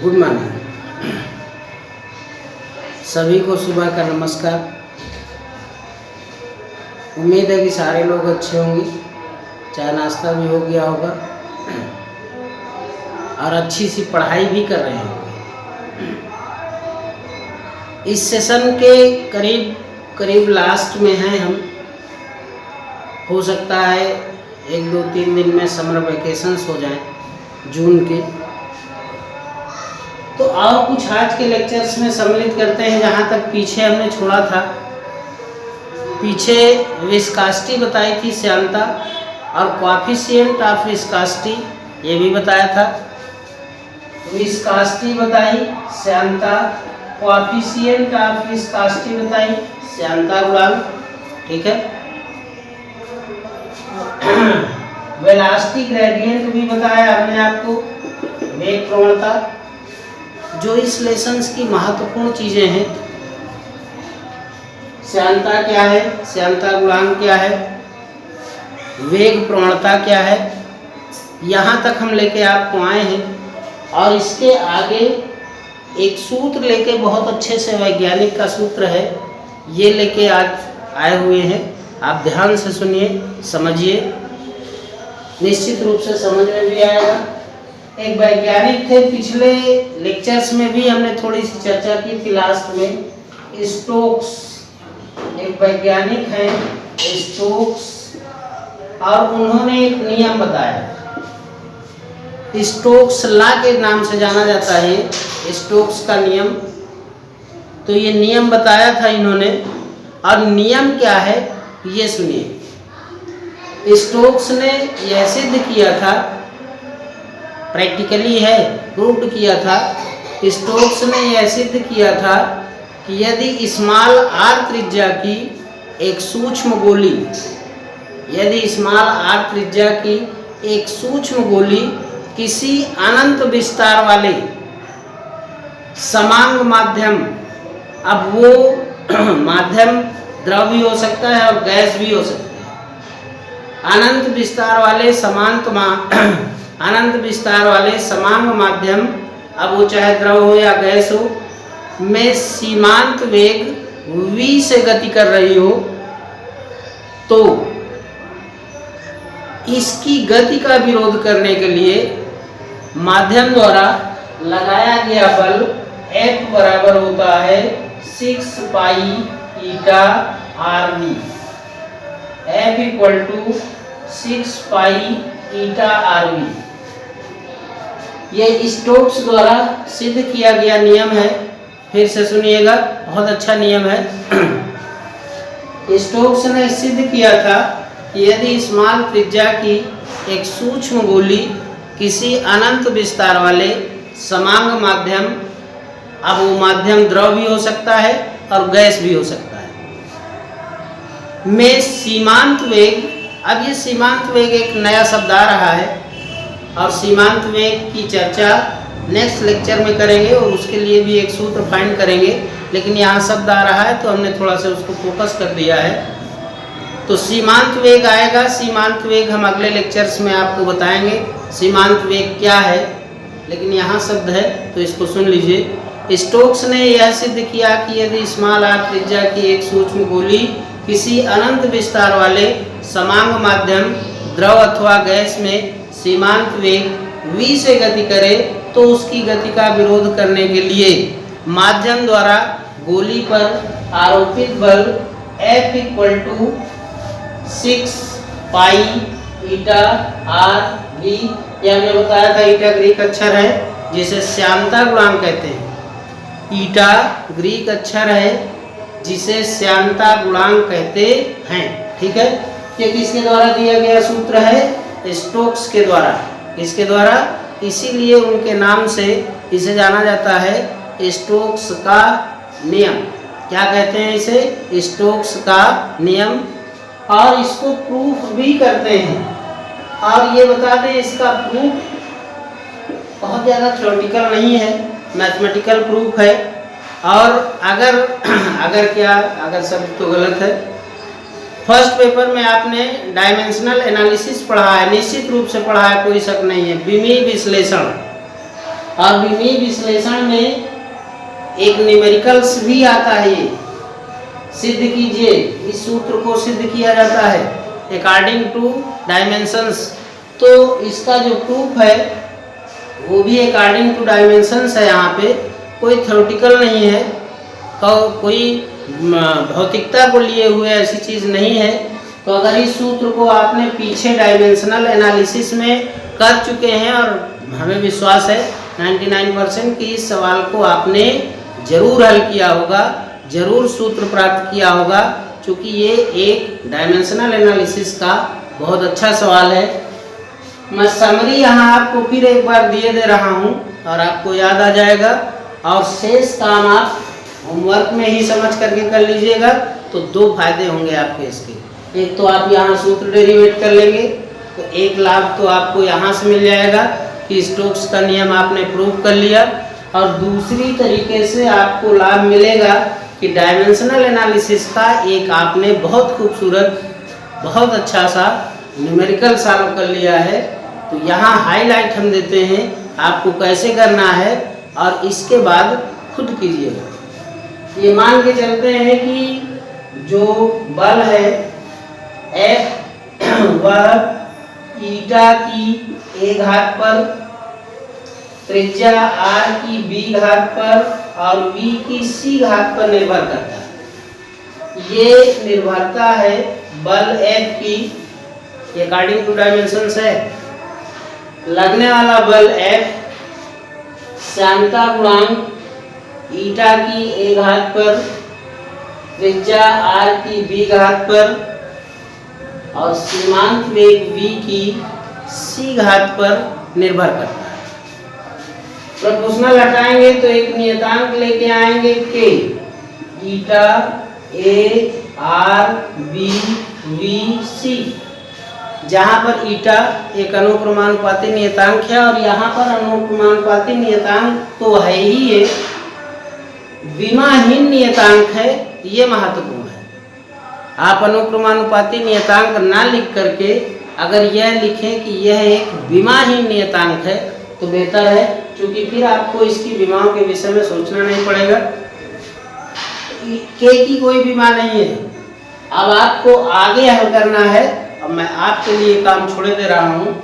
Good morning सभी को, सुबह का नमस्कार। उम्मीद है कि सारे लोग अच्छे होंगे, चाय नाश्ता भी हो गया होगा और अच्छी सी पढ़ाई भी कर रहे होंगे। इस सेशन के करीब लास्ट में हैं हम। हो सकता है 1, 2, 3 दिन में समर वेकेशंस हो जाएं जून के। तो और कुछ आज के लेक्चर्स में सम्मिलित करते हैं जहाँ तक पीछे हमने छोड़ा था। पीछे विस्कासिटी बताई थी श्यानता, और कोएफिशिएंट ऑफ विस्कासिटी ये भी बताया था। विस्कासिटी बताई श्यानता, कोएफिशिएंट ऑफ विस्कासिटी बताई श्यानता गुणांक, ठीक है। वेलोसिटी ग्रेडियंट भी बताया हमने आपको, वेग प्रवणता। जो इस लेसन्स की महत्वपूर्ण चीजें हैं, श्यानता क्या है, श्यानता गुणांक क्या है, वेग प्रवणता क्या है, यहाँ तक हम लेके आपको आए हैं। और इसके आगे एक सूत्र लेके, बहुत अच्छे से वैज्ञानिक का सूत्र है, ये लेके आज आए हुए हैं। आप ध्यान से सुनिए, समझिए, निश्चित रूप से समझ में भी आएगा। एक वैज्ञानिक थे, पिछले लेक्चर्स में भी हमने थोड़ी सी चर्चा की थी लास्ट में। स्टोक्स एक वैज्ञानिक हैं, स्टोक्स, और उन्होंने एक नियम बताया, स्टोक्स लॉ के नाम से जाना जाता है, स्टोक्स का नियम। तो ये नियम बताया था इन्होंने, और नियम क्या है ये सुनिए। स्टोक्स ने यह सिद्ध किया था, प्रैक्टिकली है, प्रूव्ड किया था। स्टोक्स ने यह सिद्ध किया था कि यदि स्मॉल आर त्रिज्या की एक सूक्ष्म गोली, यदि स्मॉल आर त्रिज्या की एक सूक्ष्म गोली किसी अनंत विस्तार वाले समांग माध्यम, अब वो माध्यम द्रव भी हो सकता है और गैस भी हो सकता है, अनंत विस्तार वाले अनंत विस्तार वाले समांग माध्यम, अब वो चाहे द्रव हो या गैस हो, में सीमांत वेग v से गति कर रही हो, तो इसकी गति का विरोध करने के लिए माध्यम द्वारा लगाया गया बल F बराबर होता है 6 pi eta RV। F equal to 6 pi eta RV। ये स्टोक्स द्वारा सिद्ध किया गया नियम है। फिर से सुनिएगा, बहुत अच्छा नियम है। स्टोक्स ने सिद्ध किया था कि यदि स्मॉल त्रिज्या की एक सूक्ष्म गोली किसी अनंत विस्तार वाले समांग माध्यम, अब वो माध्यम द्रव भी हो सकता है और गैस भी हो सकता है, में सीमांत वेग, अब ये सीमांत वेग एक नया शब्द आ रहा है, और सीमांत वेग की चर्चा नेक्स्ट लेक्चर में करेंगे, और उसके लिए भी एक सूत्र फाइंड करेंगे। लेकिन यहाँ शब्द आ रहा है तो हमने थोड़ा सा उसको फोकस कर दिया है। तो सीमांत वेग आएगा। सीमांत वेग हम अगले लेक्चर्स में आपको बताएंगे सीमांत वेग क्या है, लेकिन यहाँ शब्द है तो इसको सुन लीजिए। स्टोक्स ने यह सिद्ध किया कि यदि स्मॉल आर त्रिज्या की एक सूक्ष्म गोली किसी अनंत विस्तार वाले समांग माध्यम द्रव अथवा गैस में सीमांत वेग v से गति करे, तो उसकी गति का विरोध करने के लिए माध्यम द्वारा गोली पर आरोपित बल F equal to 6 pi eta RV, यह हमने बताया था। ईटा ग्रीक अक्षर है जिसे श्यानता गुणांक कहते हैं। ईटा ग्रीक अक्षर है जिसे श्यानता गुणांक कहते हैं, ठीक है। ये किसके द्वारा दिया गया सूत्र है? स्टोक्स के द्वारा। किसके द्वारा? इसीलिए उनके नाम से इसे जाना जाता है स्टोक्स का नियम। क्या कहते हैं इसे? स्टोक्स का नियम। और इसको प्रूफ भी करते हैं। और ये बता दें, इसका प्रूफ बहुत ज़्यादा थ्योरेटिकल नहीं है, मैथमेटिकल प्रूफ है। और अगर शब्द तो गलत है। फर्स्ट पेपर में आपने डायमेंशनल एनालिसिस पढ़ा है, निश्चित रूप से पढ़ा है, कोई शक नहीं है। विमीय विश्लेषण, और विमीय विश्लेषण में एक न्यूमेरिकल्स भी आता है। ये सिद्ध कीजिए, इस सूत्र को सिद्ध किया जाता है अकॉर्डिंग टू डायमेंशंस। तो इसका जो प्रूफ है वो भी अकॉर्डिंग टू डायमेंशंस है। यहाँ पे कोई थ्योरेटिकल नहीं है, कोई भौतिकता को लिए हुए ऐसी चीज़ नहीं है। तो अगर इस सूत्र को आपने पीछे डायमेंशनल एनालिसिस में कर चुके हैं, और हमें विश्वास है 99% कि इस सवाल को आपने ज़रूर हल किया होगा, ज़रूर सूत्र प्राप्त किया होगा, क्योंकि ये एक डायमेंशनल एनालिसिस का बहुत अच्छा सवाल है। मैं समरी यहाँ आपको फिर एक बार दिए दे रहा हूँ और आपको याद आ जाएगा, और शेष काम आप होमवर्क में ही समझ करके कर लीजिएगा। तो दो फायदे होंगे आपके इसके, एक तो आप यहाँ सूत्र डेरिवेट कर लेंगे, तो एक लाभ तो आपको यहाँ से मिल जाएगा कि स्टोक्स का नियम आपने प्रूव कर लिया, और दूसरी तरीके से आपको लाभ मिलेगा कि डायमेंशनल एनालिसिस का एक आपने बहुत खूबसूरत, बहुत अच्छा सा न्यूमेरिकल सॉल्व कर लिया है। तो यहाँ हाईलाइट हम देते हैं आपको कैसे करना है, और इसके बाद खुद कीजिएगा। ये मान के चलते हैं कि जो बल है F वह ईटा की a घात पर, त्रिज्या r की b घात पर और v की c घात पर निर्भर करता है। ये निर्भरता है बल F की, अकॉर्डिंग टू डायमेंशंस है। लगने वाला बल F श्यानता गुणांक ईटा की a घात पर, त्रिज्या r की b घात पर और सीमांत वेग v की c घात पर निर्भर करता है। प्रोपोर्शनल हटाएंगे तो एक नियतांक लेके आएंगे k, eta a r b v c, जहाँ पर ईटा एक अनुक्रमानुपाती नियतांक है और यहाँ पर अनुक्रमानुपाती नियतांक तो है ही है, विमाहीन नियतांक है। ये महत्वपूर्ण है। आप अनुक्रमानुपाती नियतांक ना लिख करके अगर यह लिखें कि यह एक विमाहीन नियतांक है तो बेहतर है, क्योंकि फिर आपको इसकी विमाओं के विषय में सोचना नहीं पड़ेगा। के की कोई विमा नहीं है। अब आपको आगे हल करना है। अब मैं आपके लिए काम छोड़े दे रहा हूँ,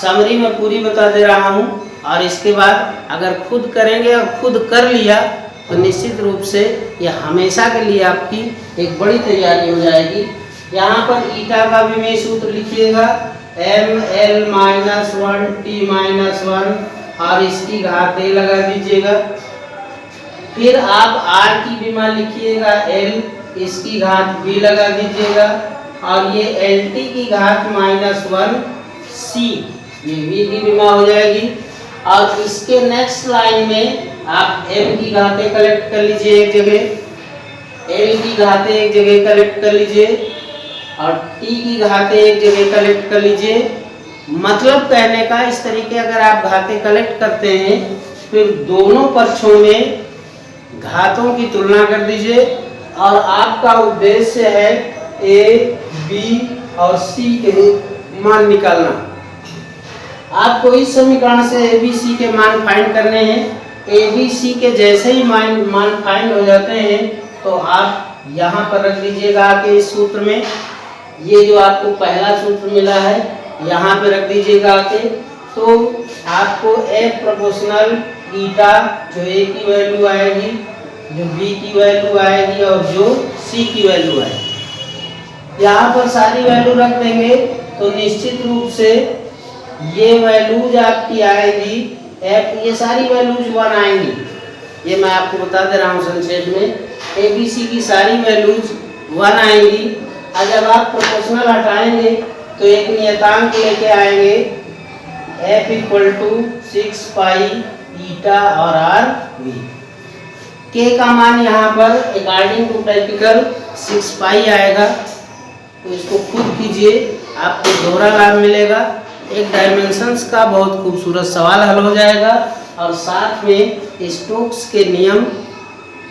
समरी में पूरी बता दे रहा हूँ, और इसके बाद अगर खुद करेंगे और खुद कर लिया तो निश्चित रूप से यह हमेशा के लिए आपकी एक बड़ी तैयारी हो जाएगी। यहाँ पर ईटा का भी मैं सूत्र लिखिएगा, ml-1t-1 और इसकी घात a लगा दीजिएगा। फिर आप r की विमा लिखिएगा l, इसकी घात b लगा दीजिएगा, और ये lt की घात -1c, ये v की विमा हो जाएगी। और इसके नेक्स्ट लाइन में आप m की घातें कलेक्ट कर लीजिए एक जगह, l की घातें एक जगह कलेक्ट कर लीजिए और t की घातें एक जगह कलेक्ट कर लीजिए। मतलब कहने का इस तरीके अगर आप घातें कलेक्ट करते हैं फिर दोनों पक्षों में घातों की तुलना कर दीजिए, और आपका उद्देश्य है a, b और c के मान निकालना। आपको इस समीकरण से a, b, c के मान फाइंड करने हैं। a, b, c के जैसे ही मान फाइंड हो जाते हैं तो आप यहाँ पर रख दीजिएगा आके इस सूत्र में। ये जो आपको पहला सूत्र मिला है यहाँ पे रख दीजिएगा आके। तो आपको F प्रोपोर्शनल ईटा जो a की वैल्यू आएगी, जो b की वैल्यू आएगी और जो c की वैल्यू आएगी, यहाँ पर सारी वैल्यू रख देंगे तो निश्चित रूप से ये वैल्यूज आपकी आएगी F, ये सारी वैल्यूज 1 आएंगी। ये मैं आपको बता दे रहा हूँ संक्षेप में, a b c की सारी वैल्यूज 1 आएंगी। और जब आप प्रोपोर्शनल हटाएंगे तो एक नियतांक लेके आएंगे F = 6 पाई ईटा और r v। k का मान यहाँ पर अकॉर्डिंग टू प्रैक्टिकल 6 पाई आएगा। तो इसको खुद कीजिए, आपको दोहरा लाभ मिलेगा। एक डायमेंशंस का बहुत खूबसूरत सवाल हल हो जाएगा और साथ में स्टोक्स के नियम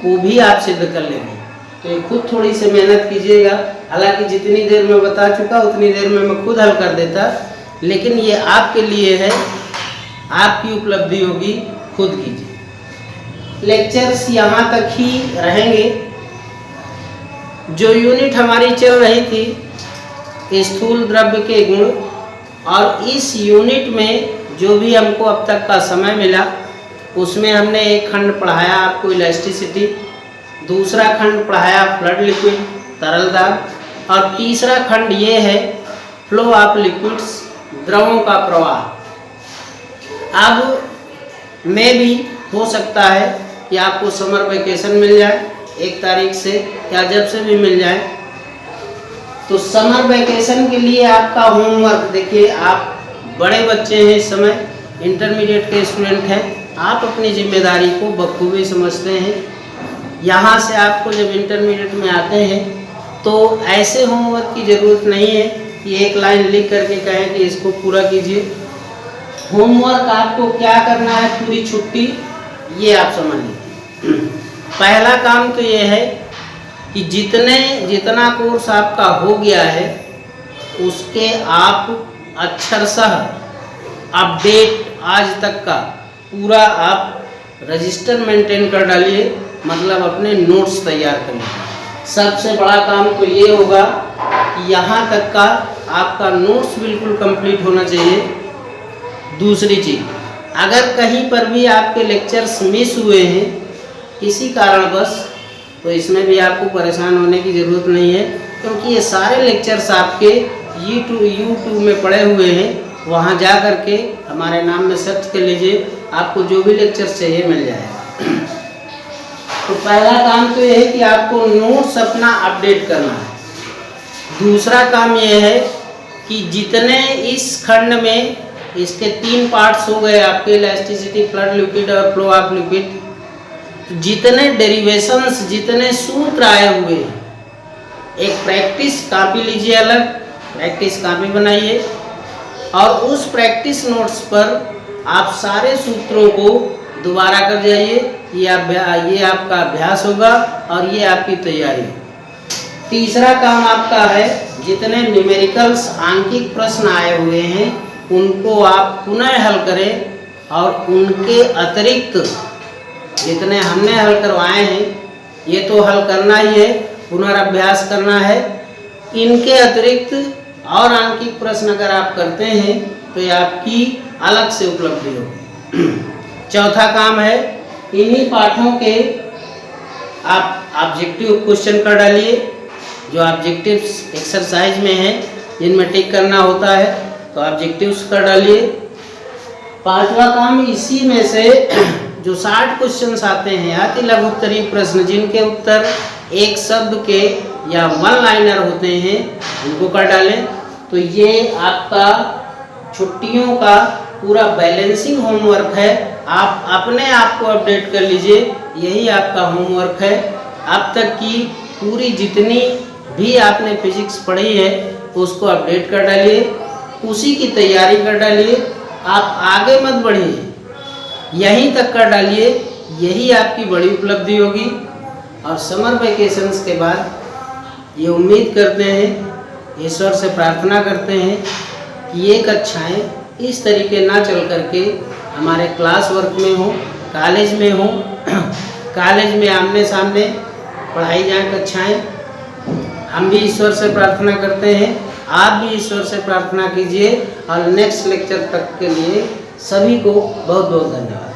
को भी आप सिद्ध कर लेंगे। तो ये खुद थोड़ी सी मेहनत कीजिएगा। हालांकि जितनी देर में बता चुका उतनी देर में मैं खुद हल कर देता, लेकिन ये आपके लिए है, आपकी उपलब्धि होगी, खुद कीजिए। लेक्चर्स यहाँ तक ही रहेंगे। जो यूनिट हमारी चल रही थी स्थूल द्रव्य के गुण, और इस यूनिट में जो भी हमको अब तक का समय मिला उसमें हमने एक खंड पढ़ाया आपको इलास्टिसिटी, दूसरा खंड पढ़ाया फ्लड लिक्विड तरल दाब, और तीसरा खंड ये है फ्लो ऑफ लिक्विड्स द्रवों का प्रवाह। अब में भी हो सकता है कि आपको समर वेकेशन मिल जाए 1 तारीख से, या जब से भी मिल जाए। तो समर वेकेशन के लिए आपका होमवर्क, देखिए आप बड़े बच्चे हैं, इस समय इंटरमीडिएट के स्टूडेंट हैं, आप अपनी जिम्मेदारी को बखूबी समझते हैं। यहाँ से आपको जब इंटरमीडिएट में आते हैं तो ऐसे होमवर्क की ज़रूरत नहीं है कि एक लाइन लिख करके कहें कि इसको पूरा कीजिए। होमवर्क आपको क्या करना है पूरी छुट्टी, ये आप समझ लीजिए। पहला काम तो ये है कि जितना कोर्स आपका हो गया है उसके आप अक्षरशः अपडेट आज तक का पूरा आप रजिस्टर मेंटेन कर डालिए, मतलब अपने नोट्स तैयार करिए। सबसे बड़ा काम तो ये होगा कि यहाँ तक का आपका नोट्स बिल्कुल कंप्लीट होना चाहिए। दूसरी चीज़, अगर कहीं पर भी आपके लेक्चर्स मिस हुए हैं किसी कारणवश, तो इसमें भी आपको परेशान होने की ज़रूरत नहीं है, क्योंकि ये सारे लेक्चर्स आपके YouTube में पड़े हुए हैं। वहाँ जा कर के हमारे नाम में सर्च कर लीजिए, आपको जो भी लेक्चर्स चाहिए मिल जाएगा। तो पहला काम तो ये है कि आपको नोट्स अपना अपडेट करना है। दूसरा काम ये है कि जितने इस खंड में, इसके 3 पार्ट्स हो गए आपके इलास्टिसिटी, फ्लड लिक्विड और फ्लो ऑफ लिक्विड। जितने डेरिवेशंस, जितने सूत्र आए हुए हैं, एक प्रैक्टिस कॉपी लीजिए, अलग प्रैक्टिस कॉपी बनाइए, और उस प्रैक्टिस नोट्स पर आप सारे सूत्रों को दोबारा कर जाइए। ये आपका अभ्यास होगा और ये आपकी तैयारी। तीसरा काम आपका है, जितने न्यूमेरिकल्स आंकिक प्रश्न आए हुए हैं उनको आप पुनः हल करें, और उनके अतिरिक्त जितने हमने हल करवाए हैं ये तो हल करना ही है, पुनर्अभ्यास करना है। इनके अतिरिक्त और आंकिक प्रश्न अगर आप करते हैं तो ये आपकी अलग से उपलब्धि होगी। चौथा काम है, इन्हीं पाठों के आप ऑब्जेक्टिव क्वेश्चन कर डालिए, जो ऑब्जेक्टिव्स एक्सरसाइज में हैं जिनमें टिक करना होता है, तो ऑब्जेक्टिव्स कर डालिए। पांचवा काम, इसी में से जो 60 क्वेश्चंस आते हैं अति लघु उत्तरीय प्रश्न, जिनके उत्तर एक शब्द के या 1 लाइनर होते हैं, उनको कर डालें। तो ये आपका छुट्टियों का पूरा बैलेंसिंग होमवर्क है। आप अपने आप को अपडेट कर लीजिए, यही आपका होमवर्क है। अब तक की पूरी जितनी भी आपने फिजिक्स पढ़ी है उसको अपडेट कर डालिए, उसी की तैयारी कर डालिए। आप आगे मत बढ़िए, यहीं तक कर डालिए, यही आपकी बड़ी उपलब्धि होगी। और समर वेकेशंस के बाद ये उम्मीद करते हैं, ईश्वर से प्रार्थना करते हैं कि ये कक्षाएँ इस तरीके ना चल करके हमारे क्लास वर्क में हो, कॉलेज में हो, कॉलेज में आमने सामने पढ़ाई जाए कक्षाएँ। हम भी ईश्वर से प्रार्थना करते हैं, आप भी ईश्वर से प्रार्थना कीजिए। और नेक्स्ट लेक्चर तक के लिए सभी को बहुत बहुत धन्यवाद।